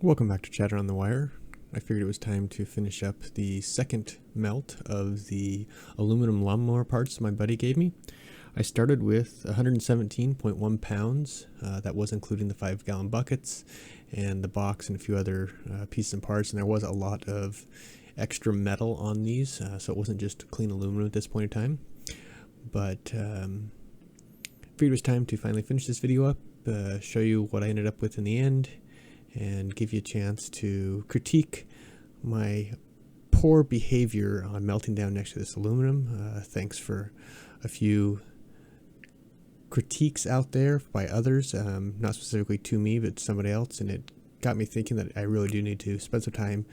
Welcome back to Chatter on the Wire. I figured it was time to finish up the second melt of the aluminum lawnmower parts my buddy gave me. I started with 117.1 pounds. That was including the 5-gallon buckets and the box and a few other pieces and parts, and there was a lot of extra metal on these, so it wasn't just clean aluminum at this point in time. But figured it was time to finally finish this video up, show you what I ended up with in the end, and give you a chance to critique my poor behavior on melting down next to this aluminum. Thanks for a few critiques out there by others, not specifically to me, but somebody else, and it got me thinking that I really do need to spend some time,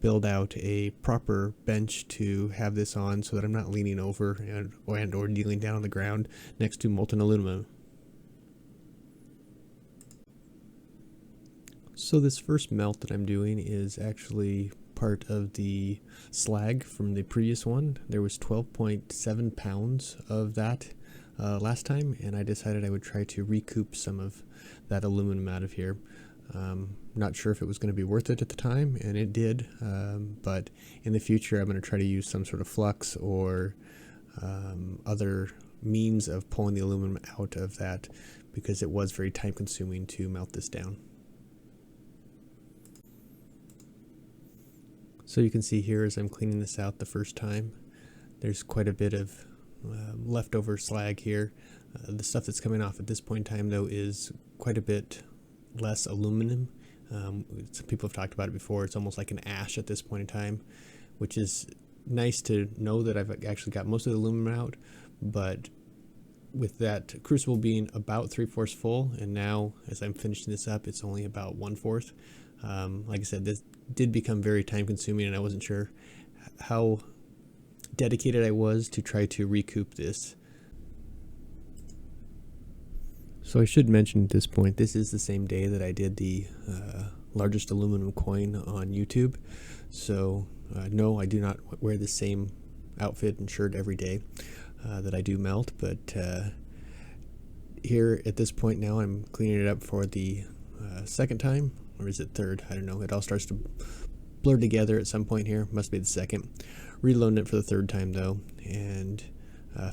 build out a proper bench to have this on so that I'm not leaning over and or kneeling down on the ground next to molten aluminum. So this first melt that I'm doing is actually part of the slag from the previous one. There was 12.7 pounds of that last time, and I decided I would try to recoup some of that aluminum out of here. Not sure if it was going to be worth it at the time, and it did, but in the future I'm going to try to use some sort of flux or other means of pulling the aluminum out of that, because it was very time consuming to melt this down. So you can see here as I'm cleaning this out the first time, there's quite a bit of leftover slag here. The stuff that's coming off at this point in time though is quite a bit less aluminum. Some people have talked about it before. It's almost like an ash at this point in time, which is nice to know that I've actually got most of the aluminum out, but with that crucible being about 3/4 full, and now as I'm finishing this up it's only about 1/4. Like I said, this did become very time consuming, and I wasn't sure how dedicated I was to try to recoup this. So I should mention at this point, this is the same day that I did the largest aluminum coin on YouTube. So no, I do not wear the same outfit and shirt every day that I do melt, but here at this point now I'm cleaning it up for the second time, or is it third? I don't know. It all starts to blur together at some point here. Must be the second. Reloading it for the third time though, and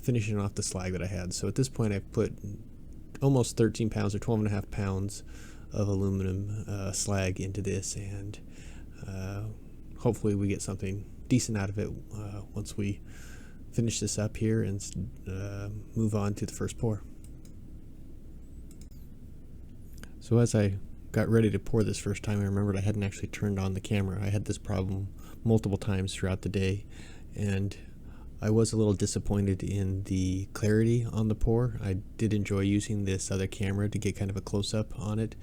finishing off the slag that I had. So at this point I've put almost 13 pounds or 12.5 pounds of aluminum slag into this, and hopefully we get something decent out of it once we finish this up here and move on to the first pour. So as I got ready to pour this first time, I remembered I hadn't actually turned on the camera. I had this problem multiple times throughout the day, and I was a little disappointed in the clarity on the pour. I did enjoy using this other camera to get kind of a close-up on it.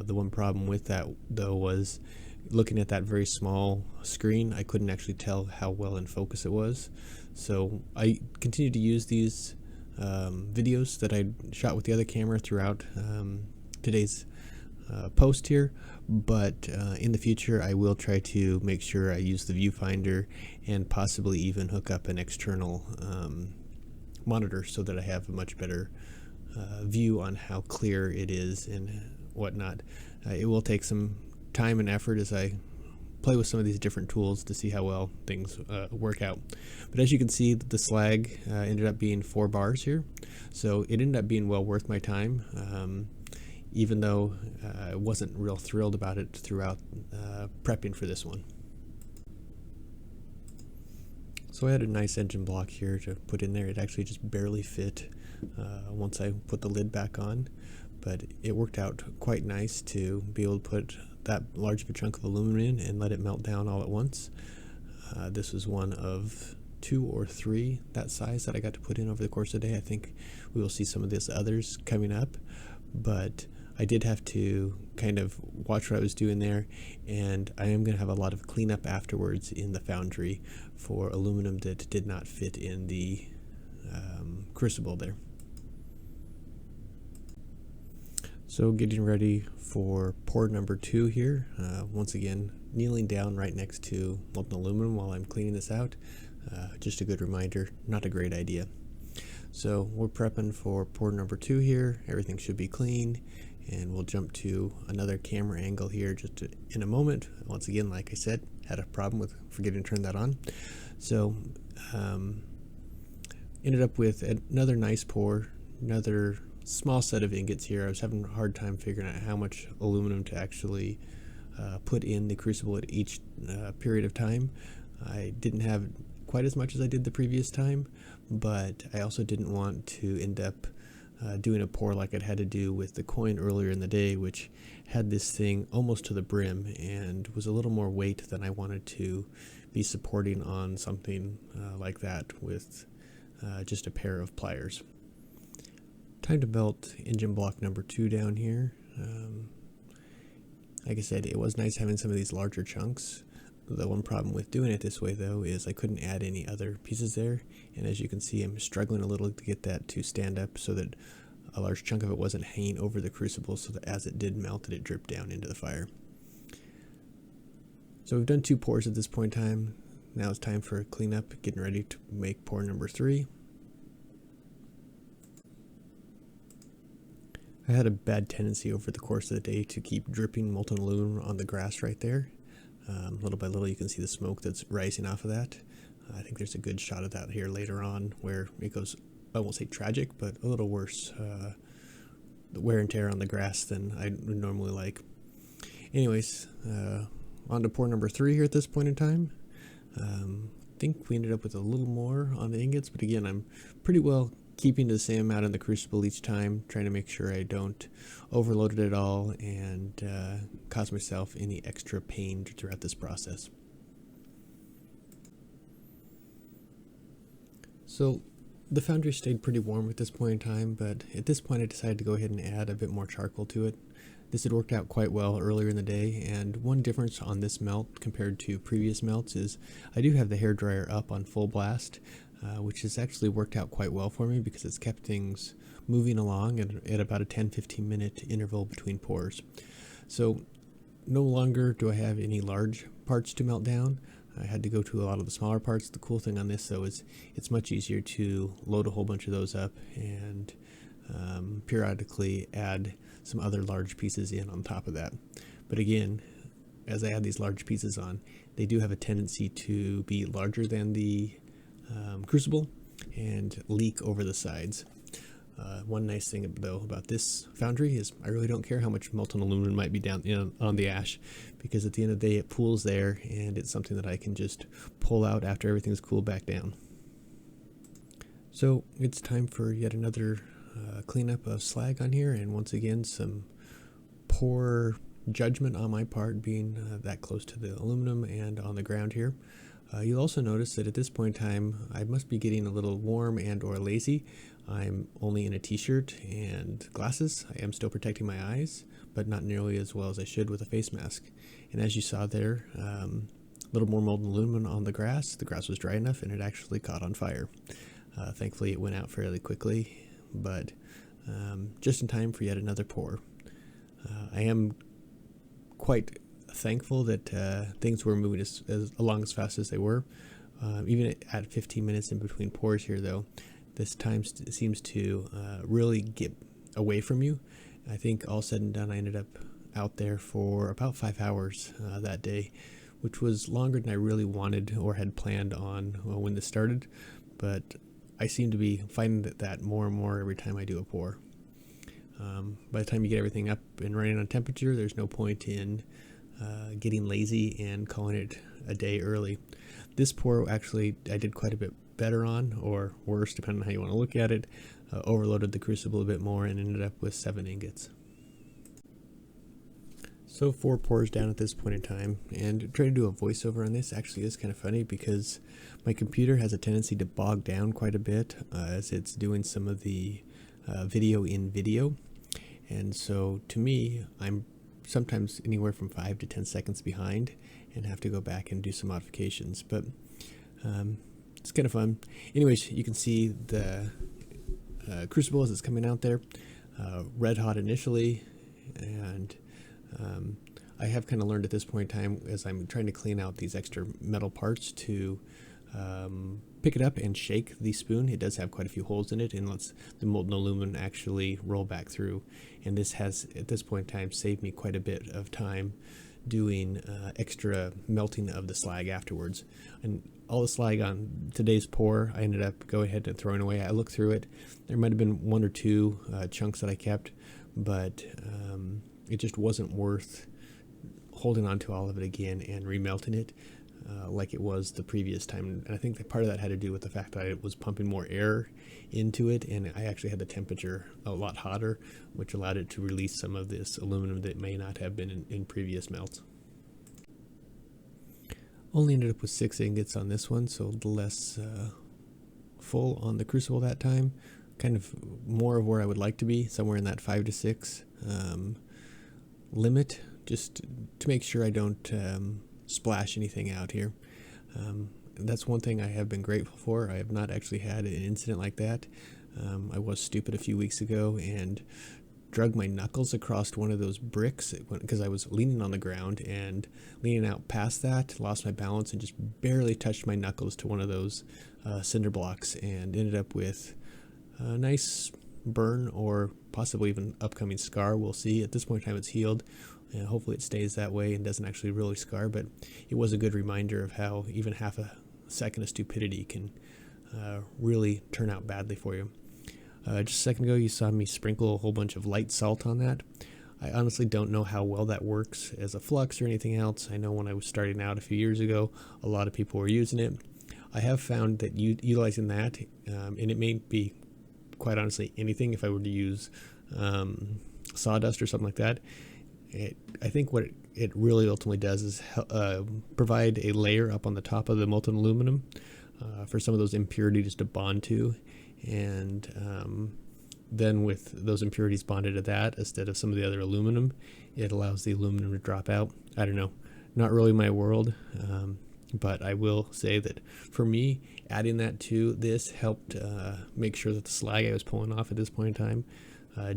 The one problem with that though was looking at that very small screen, I couldn't actually tell how well in focus it was. So I continued to use these videos that I shot with the other camera throughout today's post here, but in the future I will try to make sure I use the viewfinder and possibly even hook up an external monitor so that I have a much better view on how clear it is and whatnot. It will take some time and effort as I play with some of these different tools to see how well things work out. But as you can see, the slag ended up being 4 bars here, so it ended up being well worth my time. Even though I wasn't real thrilled about it throughout prepping for this one. So I had a nice engine block here to put in there. It actually just barely fit once I put the lid back on, but it worked out quite nice to be able to put that large of a chunk of aluminum in and let it melt down all at once. This was one of 2 or 3 that size that I got to put in over the course of the day. I think we will see some of this others coming up, but I did have to kind of watch what I was doing there, and I am going to have a lot of cleanup afterwards in the foundry for aluminum that did not fit in the crucible there. So getting ready for pour number 2 here. Once again, kneeling down right next to molten aluminum while I'm cleaning this out. Just a good reminder, not a great idea. So we're prepping for pour number 2 here. Everything should be clean, and we'll jump to another camera angle here just in a moment. Once again, like I said, had a problem with forgetting to turn that on. So ended up with another nice pour, another small set of ingots here. I was having a hard time figuring out how much aluminum to actually put in the crucible at each period of time. I didn't have quite as much as I did the previous time, but I also didn't want to end up doing a pour like I'd had to do with the coin earlier in the day, which had this thing almost to the brim and was a little more weight than I wanted to be supporting on something like that with just a pair of pliers. Time to melt engine block number 2 down here. Like I said, it was nice having some of these larger chunks. The one problem with doing it this way though is I couldn't add any other pieces there, and as you can see I'm struggling a little to get that to stand up so that a large chunk of it wasn't hanging over the crucible, so that as it did melt it dripped down into the fire. So we've done 2 pours at this point in time. Now it's time for cleanup, getting ready to make pour number 3. I had a bad tendency over the course of the day to keep dripping molten aluminum on the grass right there. Little by little you can see the smoke that's rising off of that. I think there's a good shot of that here later on where it goes, I won't say tragic, but a little worse. The wear and tear on the grass than I would normally like. Anyways, on to pour number 3 here at this point in time. I think we ended up with a little more on the ingots, but again, I'm pretty well keeping the same amount in the crucible each time, trying to make sure I don't overload it at all and cause myself any extra pain throughout this process. So the foundry stayed pretty warm at this point in time, but at this point I decided to go ahead and add a bit more charcoal to it. This had worked out quite well earlier in the day, and one difference on this melt compared to previous melts is I do have the hairdryer up on full blast, which has actually worked out quite well for me because it's kept things moving along at about a 10-15 minute interval between pours. So no longer do I have any large parts to melt down. I had to go to a lot of the smaller parts. The cool thing on this though is it's much easier to load a whole bunch of those up and periodically add some other large pieces in on top of that. But again, as I add these large pieces on, they do have a tendency to be larger than the crucible and leak over the sides. One nice thing though about this foundry is I really don't care how much molten aluminum might be down on the ash, because at the end of the day it pools there and it's something that I can just pull out after everything's cooled back down. So it's time for yet another cleanup of slag on here, and once again some poor judgment on my part being that close to the aluminum and on the ground here. You'll also notice that at this point in time I must be getting a little warm and or lazy. I'm only in a t-shirt and glasses. I am still protecting my eyes, but not nearly as well as I should with a face mask. And as you saw there, a little more molten aluminum on the grass. The grass was dry enough and it actually caught on fire. Thankfully it went out fairly quickly, but just in time for yet another pour. I am quite thankful that things were moving along as fast as they were. Even at 15 minutes in between pours here though, this time seems to really get away from you. I think all said and done I ended up out there for about 5 hours that day, which was longer than I really wanted or had planned on when this started, but I seem to be finding that more and more every time I do a pour. By the time you get everything up and running on temperature, there's no point in getting lazy and calling it a day early. This pour actually I did quite a bit better on, or worse depending on how you want to look at it. Overloaded the crucible a bit more and ended up with 7 ingots. So 4 pours down at this point in time, and trying to do a voiceover on this actually is kind of funny because my computer has a tendency to bog down quite a bit as it's doing some of the video in video, and so to me I'm sometimes anywhere from 5 to 10 seconds behind and have to go back and do some modifications, but it's kind of fun. Anyways, you can see the crucible as it's coming out there, red hot initially, and I have kind of learned at this point in time as I'm trying to clean out these extra metal parts to pick it up and shake the spoon. It does have quite a few holes in it and lets the molten aluminum actually roll back through. And this has, at this point in time, saved me quite a bit of time doing extra melting of the slag afterwards. And all the slag on today's pour, I ended up going ahead and throwing away. I looked through it. There might have been one or two chunks that I kept, but it just wasn't worth holding on to all of it again and remelting it like it was the previous time. And I think that part of that had to do with the fact that I was pumping more air into it, and I actually had the temperature a lot hotter, which allowed it to release some of this aluminum that may not have been in previous melts. Only ended up with 6 ingots on this one, so a little less full on the crucible that time. Kind of more of where I would like to be, somewhere in that 5 to 6 limit, just to make sure I don't splash anything out here. That's one thing I have been grateful for. I have not actually had an incident like that. I was stupid a few weeks ago and drug my knuckles across one of those bricks because I was leaning on the ground, and leaning out past that, lost my balance and just barely touched my knuckles to one of those cinder blocks, and ended up with a nice burn or possibly even upcoming scar. We'll see. At this point in time, it's healed. Hopefully it stays that way and doesn't actually really scar, but it was a good reminder of how even half a second of stupidity can really turn out badly for you. Just a second ago, you saw me sprinkle a whole bunch of light salt on that. I honestly don't know how well that works as a flux or anything else. I know when I was starting out a few years ago, a lot of people were using it. I have found that utilizing that, and it may be quite honestly anything, if I were to use sawdust or something like that, I think what it really ultimately does is provide a layer up on the top of the molten aluminum for some of those impurities to bond to, and then with those impurities bonded to that instead of some of the other aluminum, it allows the aluminum to drop out. I don't know, not really my world, but I will say that for me, adding that to this helped make sure that the slag I was pulling off at this point in time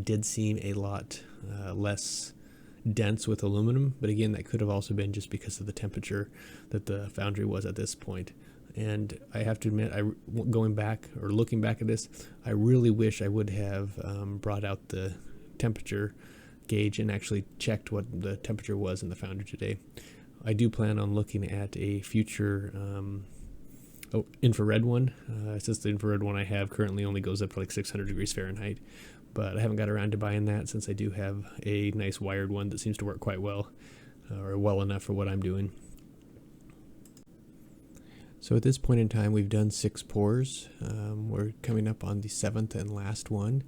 did seem a lot less dense with aluminum, but again, that could have also been just because of the temperature that the foundry was at this point. And I have to admit, going back or looking back at this, I really wish I would have brought out the temperature gauge and actually checked what the temperature was in the foundry today. I do plan on looking at a future infrared one, since the infrared one I have currently only goes up to like 600 degrees Fahrenheit. But I haven't got around to buying that, since I do have a nice wired one that seems to work quite well, or well enough for what I'm doing. So at this point in time, we've done 6 pours. We're coming up on the 7th and last one.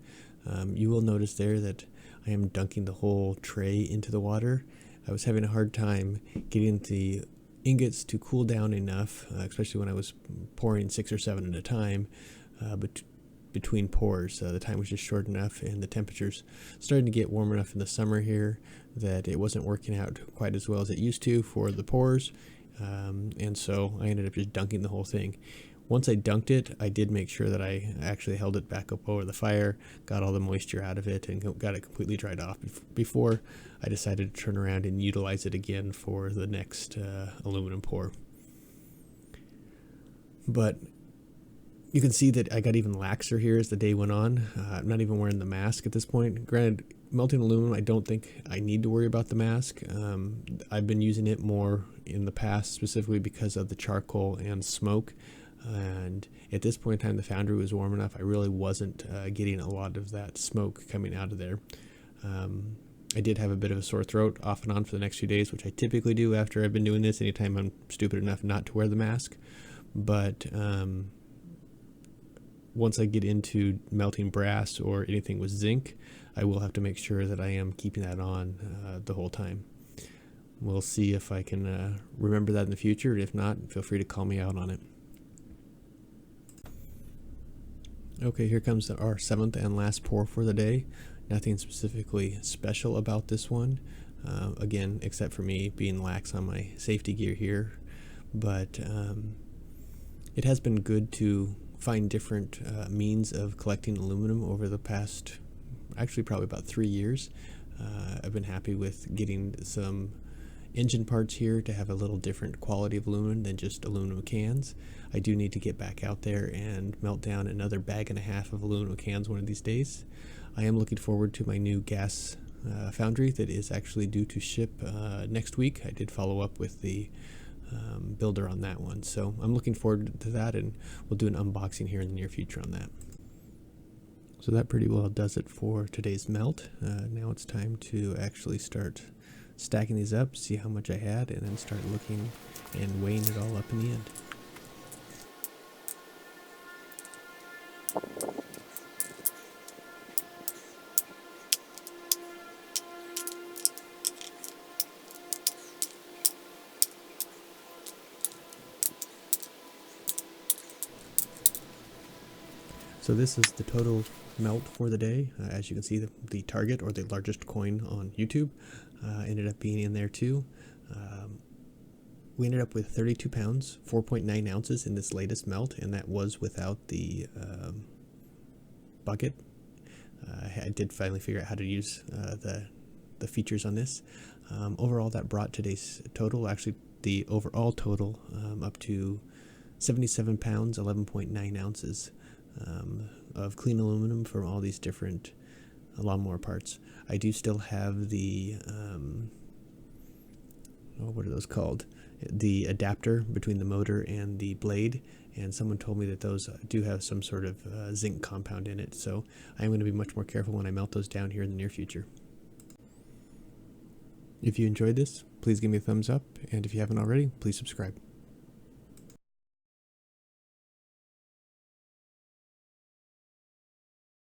You will notice there that I am dunking the whole tray into the water. I was having a hard time getting the ingots to cool down enough, especially when I was pouring 6 or 7 at a time, but between pours. The time was just short enough, and the temperatures starting to get warm enough in the summer here that it wasn't working out quite as well as it used to for the pours, and so I ended up just dunking the whole thing. Once I dunked it, I did make sure that I actually held it back up over the fire, got all the moisture out of it, and got it completely dried off before I decided to turn around and utilize it again for the next aluminum pour. But you can see that I got even laxer here as the day went on. I'm not even wearing the mask at this point. Granted, melting aluminum, I don't think I need to worry about the mask. I've been using it more in the past, specifically because of the charcoal and smoke. And at this point in time, the foundry was warm enough. I really wasn't getting a lot of that smoke coming out of there. I did have a bit of a sore throat off and on for the next few days, which I typically do after I've been doing this, anytime I'm stupid enough not to wear the mask. But once I get into melting brass or anything with zinc, I will have to make sure that I am keeping that on the whole time. We'll see if I can remember that in the future. If not, feel free to call me out on it. Okay, here comes our 7th and last pour for the day. Nothing specifically special about this one, again, except for me being lax on my safety gear here. But it has been good to find different means of collecting aluminum over the past, actually probably about 3 years. I've been happy with getting some engine parts here to have a little different quality of aluminum than just aluminum cans. I do need to get back out there and melt down another bag and a half of aluminum cans one of these days. I am looking forward to my new gas foundry that is actually due to ship next week. I did follow up with the builder on that one, so I'm looking forward to that, and we'll do an unboxing here in the near future on that. So that pretty well does it for today's melt. Now it's time to actually start stacking these up, see how much I had, and then start looking and weighing it all up in the end. So this is the total melt for the day. As you can see, the target, or the largest coin on YouTube, ended up being in there too. We ended up with 32 pounds, 4.9 ounces in this latest melt, and that was without the bucket. I did finally figure out how to use the features on this. Overall, that brought today's total, actually the overall total, up to 77 pounds, 11.9 ounces. Of clean aluminum from all these different lawnmower parts. I do still have the what are those called? The adapter between the motor and the blade, and someone told me that those do have some sort of zinc compound in it, so I'm going to be much more careful when I melt those down here in the near future. If you enjoyed this, please give me a thumbs up, and if you haven't already, please subscribe.